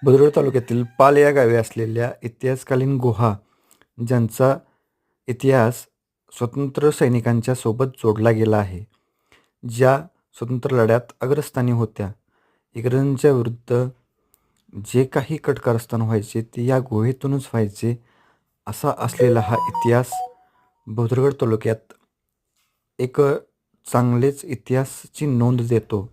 बुद्रुक तालुक्यातील पाल या गावी असलेल्या इतिहासकालीन गुहा, ज्यांचा इतिहास स्वतंत्र सैनिकांच्या सोबत जोडला गेला आहे, ज्या स्वतंत्र लढ्यात अग्रस्थानी होत्या. इंग्रजांच्या विरुद्ध जे काही कट कारस्थान व्हायचे ते या गुहेतूनच व्हायचे, असा असलेला हा इतिहास बुद्रुक तालुक्यात एक चांगलेच इतिहासाची नोंद देतो.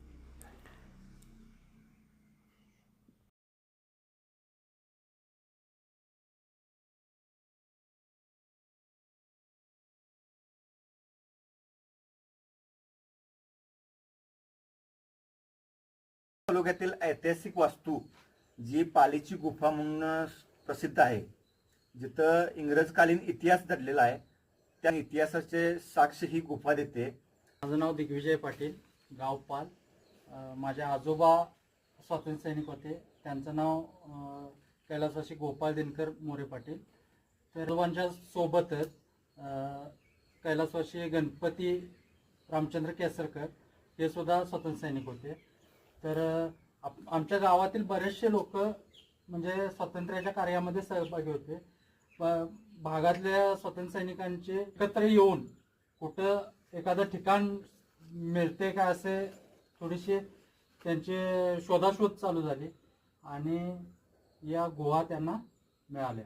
तालुक्यातील ऐतिहासिक वास्तू जी पालीची गुफा म्हणून प्रसिद्ध आहे, जिथं इंग्रजकालीन इतिहास दडलेला आहे, त्या इतिहासाचे साक्ष ही गुफा देते. माझं नाव दिग्विजय पाटील, गाव पाल. माझे आजोबा स्वातंत्र्य सैनिक होते. त्यांचं नाव कैलासवासी गोपाळ दिनकर मोरे पाटील. तर आजोबांच्या सोबतच कैलासवासी गणपती रामचंद्र केसरकर हे सुद्धा स्वातंत्र्य सैनिक होते. तर आमच्या गावातील बरेचसे लोक म्हणजे स्वातंत्र्याच्या कार्यामध्ये सहभागी होते. भागातल्या स्वातंत्र्य सैनिकांचे एकत्र येऊन कुठं एखादं ठिकाण मिळते का असे थोडीशी त्यांचे शोधाशोध चालू झाली आणि या गुहा त्यांना मिळाल्या.